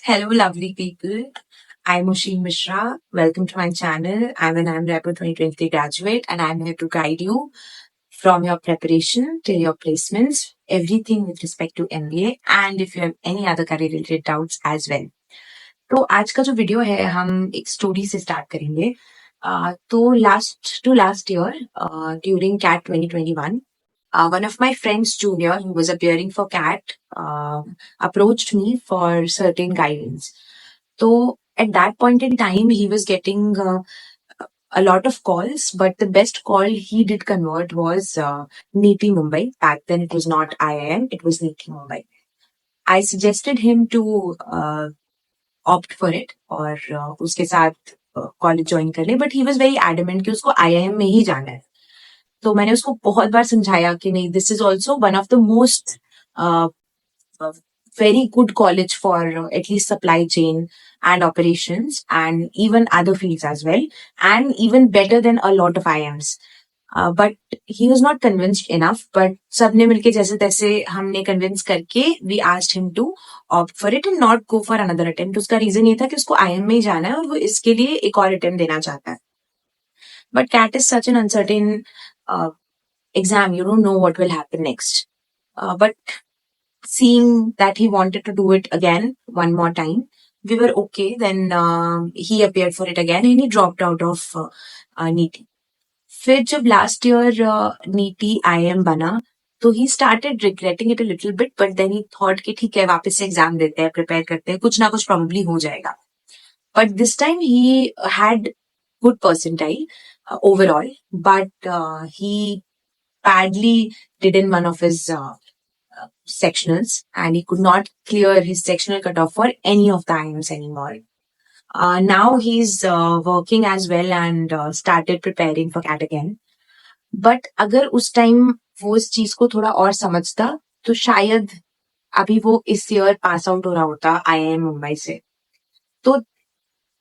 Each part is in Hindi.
Hello, lovely people. I'm Oshin Mishra. Welcome to my channel. I'm an IIM 2023 graduate, and I'm here to guide you from your preparation till your placements, everything with respect to MBA, and if you have any other career-related doubts as well. तो आज का जो वीडियो है हम एक स्टोरी से स्टार्ट करेंगे. तो last year during CAT 2021 one of my friends junior who was appearing for CAT approached me for certain guidance. So at that point in time, he was getting a lot of calls, but the best call he did convert was NITI Mumbai. Back then, it was not IIM, it was NITI Mumbai. I suggested him to opt for it और उसके साथ कॉलेज ज्वाइन कर ले, but he was very adamant कि उसको IIM में ही जाना है. तो मैंने उसको बहुत बार समझाया कि नहीं, this is also one of the most very good college for at least supply chain and operations and even other fields as well, and even better than a lot of IIMs. But he was not convinced enough. But सबने मिलके जैसे तैसे हमने convince करके we asked him to opt for it and not go for another attempt. उसका reason ये था कि उसको IIM में ही जाना है और वो इसके लिए एक और attempt देना चाहता है. But CAT is such an uncertain exam. You don't know what will happen next. But seeing that he wanted to do it again one more time, we were okay. Then he appeared for it again and he dropped out of NITI. फिर जब लास्ट ईयर NITI IIM बना तो ही started regretting it a little bit, but then he thought कि ठीक है, वापस से एग्जाम देते हैं, प्रिपेयर करते हैं, कुछ ना कुछ प्रॉब्ली हो जाएगा. But this time he had good percentile overall, but he badly did in one of his sectionals and he could not clear his sectional cutoff for any of the IIMs anymore. Now he's working as well and started preparing for CAT again. But अगर उस टाइम वो इस चीज को थोड़ा और समझता तो शायद अभी वो इस ईयर पास आउट हो रहा होता IIM मुंबई से. तो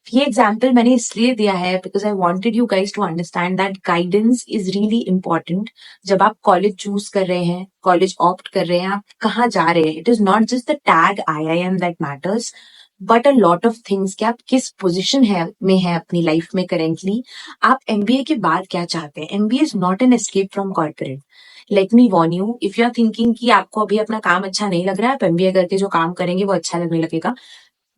ये एग्जाम्पल मैंने इसलिए दिया है because I wanted you guys to understand that guidance is really important. जब आप कॉलेज चूज कर रहे हैं, कॉलेज ऑप्ट कर रहे हैं, आप कहाँ जा रहे हैं, it is not just the tag IIM that matters, but a lot of things कि आप किस पोजिशन में है अपनी लाइफ में करेंटली. आप MBA के बाद क्या चाहते हैं. MBA is not an escape from corporate. Let me warn you, if you are thinking कि आपको अभी अपना काम अच्छा नहीं लग रहा है, आप MBA करके जो काम करेंगे वो अच्छा लगने लगेगा,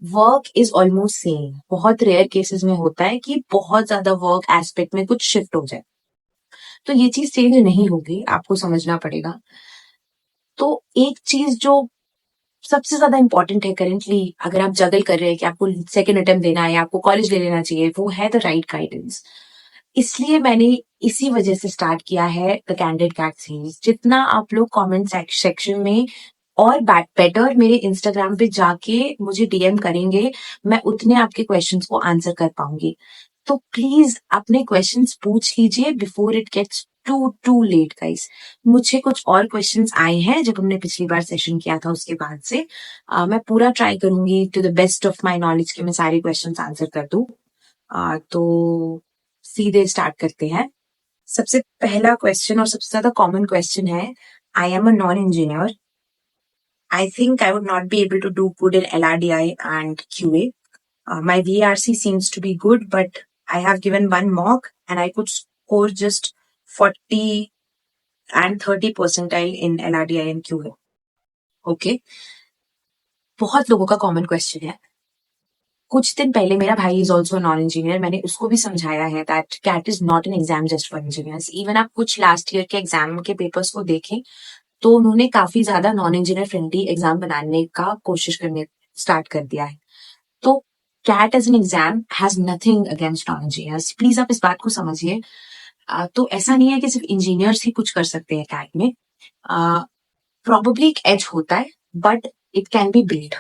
वर्क इज ऑलमोस्ट सेम. बहुत रेयर केसेस में होता है कि बहुत ज्यादा वर्क एस्पेक्ट में कुछ शिफ्ट हो जाए. तो ये चीज चेंज नहीं होगी, आपको समझना पड़ेगा. तो एक चीज जो सबसे ज्यादा इंपॉर्टेंट है करेंटली, अगर आप जगल कर रहे हैं कि आपको सेकेंड अटेम्प्ट देना है या आपको कॉलेज ले लेना चाहिए, वो है द राइट गाइडेंस. इसलिए मैंने इसी वजह से स्टार्ट किया है द कैंडिडेट कैट सीरीज. जितना आप लोग कमेंट सेक्शन में और बेटर मेरे इंस्टाग्राम पे जाके मुझे DM करेंगे, मैं उतने आपके क्वेश्चंस को आंसर कर पाऊंगी. तो प्लीज अपने क्वेश्चंस पूछ लीजिए before it gets too late guys. मुझे कुछ और क्वेश्चंस आए हैं जब हमने पिछली बार सेशन किया था, उसके बाद से मैं पूरा ट्राई करूंगी to the best of my knowledge कि मैं सारे क्वेश्चंस आंसर कर दूं. तो सीधे स्टार्ट करते हैं. सबसे पहला क्वेश्चन और सबसे ज्यादा कॉमन क्वेश्चन है, I am a non engineer. I think I would not be able to do good in LRDI and QA. My VRC seems to be good, but I have given one mock and I could score just 40 and 30 percentile in LRDI and QA. Okay. बहुत लोगों का कॉमन क्वेश्चन है. कुछ दिन पहले मेरा भाई इज ऑल्सो नॉन इंजीनियर. मैंने उसको भी समझाया है that CAT is not an exam just for engineers. Even आप कुछ लास्ट ईयर के एग्जाम के पेपर्स को देखें तो उन्होंने काफी ज्यादा नॉन इंजीनियर फ्रेंडली एग्जाम बनाने का कोशिश करने स्टार्ट कर दिया है. तो CAT as an exam has nothing against non engineers. Please आप इस बात को समझिए. तो ऐसा नहीं है कि सिर्फ इंजीनियर्स ही कुछ कर सकते हैं कैट में. प्रॉबेबली एक एज होता है, but it can be build.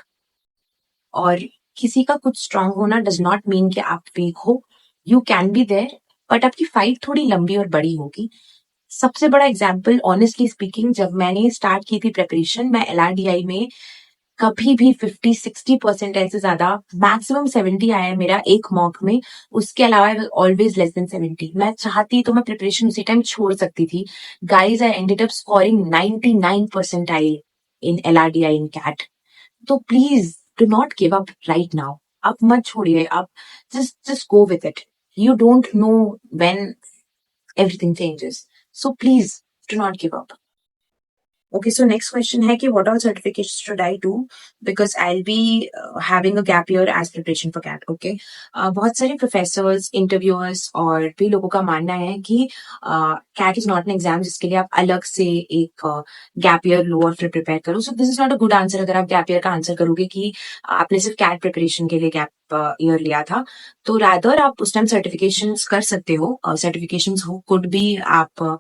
और किसी का कुछ स्ट्रांग होना डज नॉट मीन कि आप वीक हो. You can be there, but आपकी फाइट थोड़ी लंबी और बड़ी होगी. सबसे बड़ा एग्जाम्पल ऑनेस्टली स्पीकिंग, जब मैंने स्टार्ट की थी प्रिपरेशन, मैं LRDI में कभी भी 50-60% से ज्यादा, मैक्सिमम 70 आया है मेरा एक मॉक में. उसके अलावा ऑलवेज लेस देन 70. मैं चाहती तो मैं प्रिपरेशन उसी टाइम छोड़ सकती थी. Guys, I ended up scoring 99 percentile in LRDI in CAT. तो please do not give up right now. आप मत छोड़िए, आप just go with it. You don't know when everything changes. So please do not give up. Okay, so next question है कि what all certifications should I do because I'll be having a gap year as preparation for CAT. Okay, बहुत सारे प्रोफेसर्स, इंटरव्यूअर्स और भी लोगों का मानना है कि CAT is not an exam जिसके लिए आप अलग से एक गैप ईयर लो और फिर प्रिपेयर करो. So this is not a good answer अगर आप गैप ईयर का आंसर करोगे कि आपने सिर्फ CAT प्रिपरेशन के लिए गैप ईयर लिया था. तो रादर आप उस टाइम सर्टिफिकेशंस कर सकते हो. सर्टिफिकेशंस हो कुड भी आप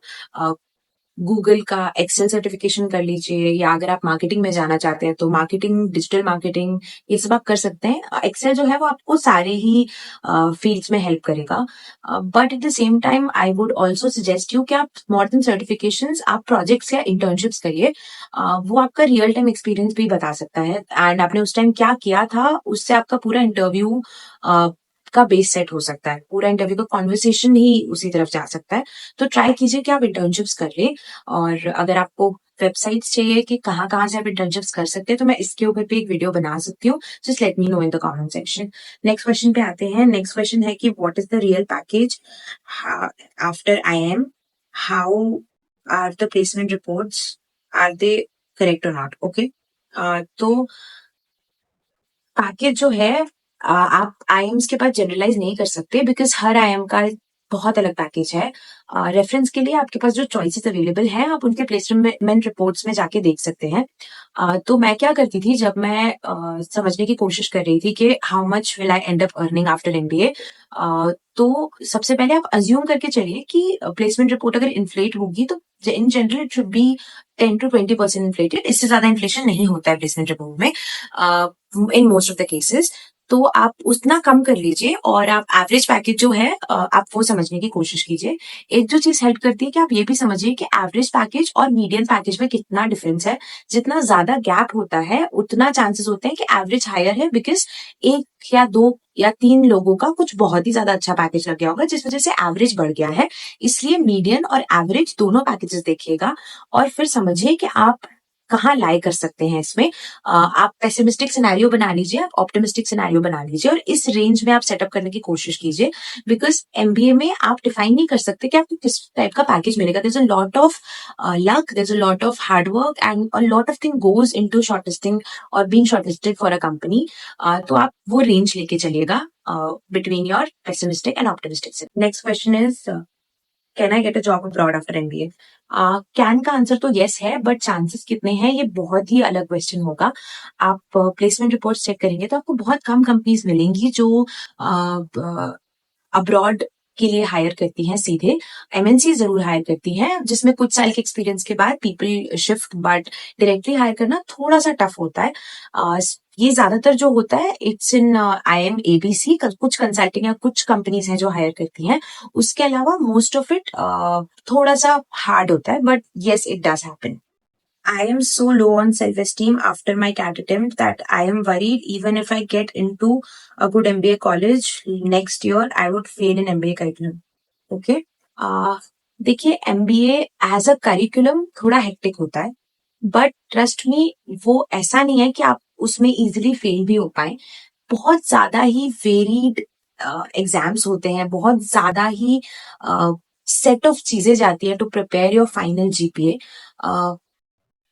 गूगल का एक्सेल सर्टिफिकेशन कर लीजिए, या अगर आप मार्केटिंग में जाना चाहते हैं तो मार्केटिंग, डिजिटल मार्केटिंग, ये सब आप कर सकते हैं. एक्सेल जो है वो आपको सारे ही फील्ड्स में हेल्प करेगा. But at the same time I would also suggest you कि आप मोर देन सर्टिफिकेशंस आप प्रोजेक्ट्स या इंटर्नशिप्स करिए. वो आपका रियल टाइम एक्सपीरियंस भी बता सकता है एंड आपने उस टाइम क्या किया था उससे आपका पूरा इंटरव्यू का बेस सेट हो सकता है. पूरा इंटरव्यू का कॉन्वर्सेशन ही उसी तरफ जा सकता है. तो ट्राई कीजिए कि आप इंटर्नशिप्स कर ले. और अगर आपको वेबसाइट्स चाहिए कि कहाँ कहाँ से आप इंटर्नशिप्स कर सकते हैं तो मैं इसके ऊपर भी एक वीडियो बना सकती हूँ. Just let me know in the comment section. Next question पे आते हैं. नेक्स्ट क्वेश्चन है कि what is the real package after IIM, how are the placement reports, are they correct और नॉट. ओके, तो पैकेज जो है आप आईएम्स के पास जनरलाइज नहीं कर सकते बिकॉज हर आईएम का बहुत अलग पैकेज है. रेफरेंस के लिए आपके पास जो चॉइसेस अवेलेबल हैं आप उनके प्लेसमेंट रिपोर्ट्स में जाके देख सकते हैं. तो मैं क्या करती थी जब मैं समझने की कोशिश कर रही थी कि how much will I and up earning after MBA, तो सबसे पहले आप अज्यूम करके चलिए कि प्लेसमेंट रिपोर्ट अगर इन्फ्लेट होगी तो in general it should be 10 to 20% inflated. इससे ज्यादा इन्फ्लेशन नहीं होता है प्लेसमेंट रिपोर्ट में in most of the cases. तो आप उतना कम कर लीजिए और आप एवरेज पैकेज जो है आप वो समझने की कोशिश कीजिए. एक जो चीज हेल्प करती है कि आप ये भी समझिए कि एवरेज पैकेज और मीडियन पैकेज में कितना डिफरेंस है. जितना ज्यादा गैप होता है उतना चांसेस होते हैं कि एवरेज हायर है बिकॉज एक या दो या तीन लोगों का कुछ बहुत ही ज्यादा अच्छा पैकेज लग गया होगा जिस वजह से एवरेज बढ़ गया है. इसलिए मीडियन और एवरेज दोनों पैकेजेस देखिएगा और फिर समझिए कि आप कहाँ लाई कर सकते हैं इसमें. आप पेसिमिस्टिक सिनेरियो बना लीजिए, आप ऑप्टिमिस्टिक सिनेरियो बना लीजिए और इस रेंज में आप सेटअप करने की कोशिश कीजिए. बिकॉज MBA में आप डिफाइन नहीं कर सकते कि आपको किस टाइप का पैकेज मिलेगा. There is a lot of luck, there is a lot of hard work and a lot of thing goes into shortlisting और being shortlisted for a company. तो आप वो रेंज लेके चलिएगा between your pessimistic and optimistic. Next question is, can I get a job abroad after MBA? Can का आंसर तो येस है बट चांसेस कितने हैं ये बहुत ही अलग क्वेश्चन होगा. आप प्लेसमेंट रिपोर्ट चेक करेंगे तो आपको बहुत कम कंपनीज मिलेंगी जो अब्रॉड के लिए हायर करती हैं सीधे. MNC जरूर हायर करती हैं जिसमें कुछ साल के एक्सपीरियंस के बाद people shift, but directly hire करना थोड़ा सा टफ होता है. ये ज्यादातर जो होता है इट्स इन IIM ABC. कुछ कंसल्टिंग या कुछ कंपनीज हैं जो हायर करती हैं. उसके अलावा मोस्ट ऑफ इट थोड़ा सा हार्ड होता है but yes it does happen. I am so low on self-esteem after my CAT attempt that I am worried even if I get into a good MBA college next year, I would fail in MBA curriculum. Okay? देखिए MBA एज अ करिकुलम थोड़ा हेक्टिक होता है बट ट्रस्ट मी वो ऐसा नहीं है कि आप उसमें इजिली फेल भी हो पाए. बहुत ज्यादा ही वेरीड एग्जाम्स होते हैं, बहुत ज्यादा ही सेट ऑफ चीजें जाती है to prepare your final GPA.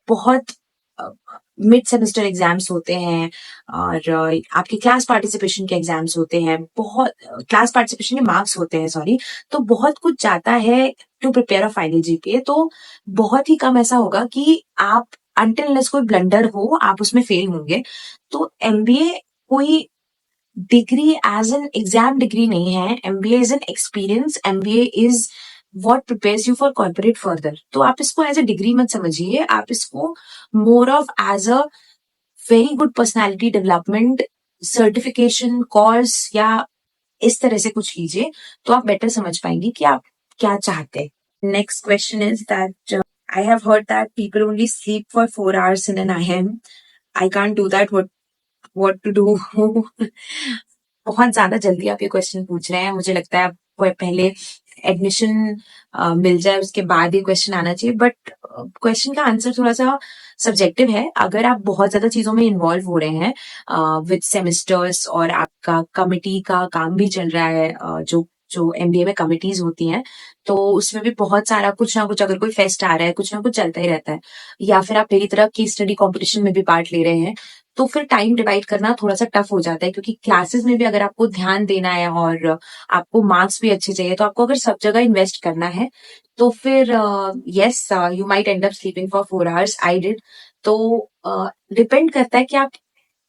बहुत मिड सेमेस्टर एग्जाम्स होते हैं और आपके क्लास पार्टिसिपेशन के एग्जाम्स होते हैं. बहुत क्लास पार्टिसिपेशन के मार्क्स होते हैं, सॉरी. तो बहुत कुछ जाता है to prepare a final GPA. तो बहुत ही कम ऐसा होगा कि आप अनटिल अनलेस कोई ब्लंडर हो आप उसमें फेल होंगे. तो MBA कोई degree as an exam degree नहीं है. MBA is an experience. MBA is what prepares you for corporate further. तो आप इसको एज अ डिग्री मत समझिए, आप इसको more of as a very good personality development certification course या इस तरह से कुछ कीजिए तो आप बेटर समझ पाएंगे कि आप क्या चाहते हैं. Next question is that I have heard that people only sleep for 4 hours in an IIM. I can't do that. What to do? बहुत ज्यादा जल्दी आप ये क्वेश्चन पूछ रहे हैं. मुझे लगता है आप पहले एडमिशन मिल जाए उसके बाद ये क्वेश्चन आना चाहिए, बट क्वेश्चन का आंसर थोड़ा सा सब्जेक्टिव है। अगर आप बहुत ज्यादा चीजों में इन्वॉल्व हो रहे हैं विद सेमेस्टर्स और आपका कमिटी का काम भी चल रहा है, जो जो एमबीए में कमिटीज होती हैं, तो उसमें भी बहुत सारा कुछ ना कुछ, अगर कोई फेस्ट आ रहा है, कुछ ना कुछ चलता ही रहता है, या फिर आप मेरी तरह की स्टडी कॉम्पिटिशन में भी पार्ट ले रहे हैं, तो फिर टाइम डिवाइड करना थोड़ा सा टफ हो जाता है, क्योंकि क्लासेस में भी अगर आपको ध्यान देना है और आपको मार्क्स भी अच्छे चाहिए, तो आपको अगर सब जगह इन्वेस्ट करना है, तो फिर yes, you might and up sleeping for 4 hours, I did. तो डिपेंड करता है कि आप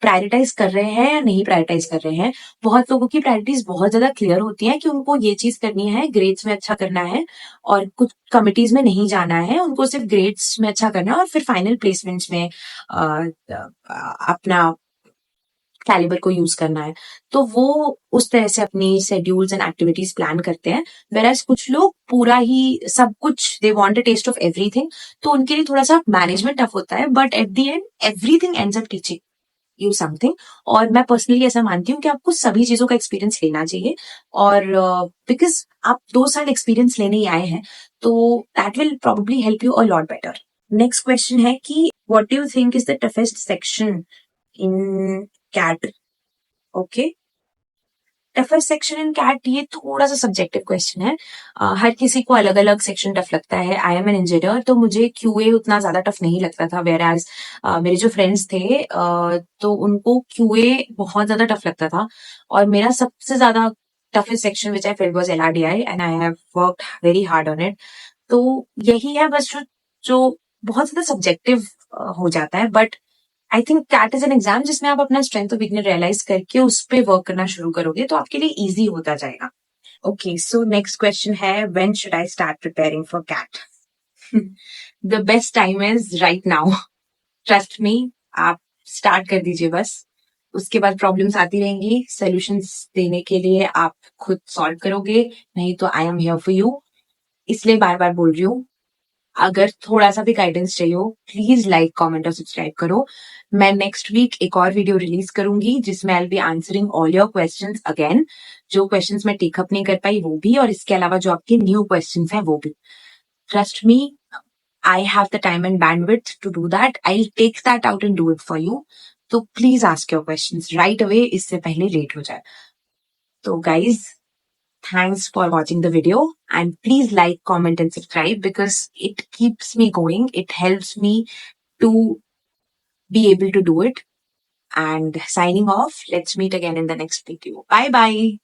प्रायोरिटाइज कर रहे हैं या नहीं प्रायोरिटाइज कर रहे हैं। बहुत लोगों की प्रायोरिटीज बहुत ज्यादा क्लियर होती हैं कि उनको ये चीज करनी है, ग्रेड्स में अच्छा करना है, और कुछ कमिटीज में नहीं जाना है, उनको सिर्फ ग्रेड्स में अच्छा करना है और फिर फाइनल प्लेसमेंट्स में अपना कैलिबर को यूज करना है। तो वो उस तरह से अपनी शेड्यूल्स एंड एक्टिविटीज प्लान करते हैं। वेराज कुछ लोग पूरा ही सब कुछ, they want a taste of everything, तो उनके लिए थोड़ा सा मैनेजमेंट टफ होता है, but at the end everything ends up teaching you something. और मैं पर्सनली ऐसा मानती हूँ कि आपको सभी चीजों का एक्सपीरियंस लेना चाहिए, और बिकॉज आप 2 साल एक्सपीरियंस लेने ही आए हैं, तो that will probably help you a lot better. Next question है कि what do you think is the toughest section in CAT? Okay, toughest section in CAT, ये थोड़ा सा सब्जेक्टिव क्वेश्चन है। हर किसी को अलग अलग सेक्शन टफ लगता है। आई एम एन इंजीनियर, तो मुझे क्यूए उतना ज्यादा टफ नहीं लगता था, वेर एज मेरे जो फ्रेंड्स थे तो उनको क्यूए बहुत ज्यादा टफ लगता था। और मेरा सबसे ज्यादा toughest section which I felt was LRDI, and I have worked very hard on it. तो यही है बस, जो जो बहुत ज्यादा सब्जेक्टिव हो जाता है, but I think CAT is an exam जिसमें आप अपना स्ट्रेंथ और वीकनेस रियलाइज करके उस पर वर्क करना शुरू करोगे, तो आपके लिए इजी होता जाएगा। ओके, सो नेक्स्ट क्वेश्चन है, when should I start preparing for CAT? The best time is right now, trust me. आप स्टार्ट कर दीजिए बस, उसके बाद प्रॉब्लम्स आती रहेंगी, सॉल्यूशंस देने के लिए आप खुद सॉल्व करोगे, नहीं तो I am here for you. इसलिए बार बार बोल रही हूँ, अगर थोड़ा सा भी गाइडेंस चाहिए हो, प्लीज लाइक, कमेंट और सब्सक्राइब करो। मैं नेक्स्ट वीक एक और वीडियो रिलीज करूंगी जिसमें I be answering all your questions again. जो क्वेश्चंस मैं टेक अप नहीं कर पाई वो भी, और इसके अलावा जो आपके न्यू क्वेश्चंस हैं वो भी। Trust me, I have the time and bandwidth to do that. I take that out and do it for you. तो please ask your questions right away, इससे पहले लेट हो जाए। तो guys, thanks for watching the video, and please like, comment and subscribe because it keeps me going. It helps me to be able to do it. And signing off, let's meet again in the next video. Bye bye.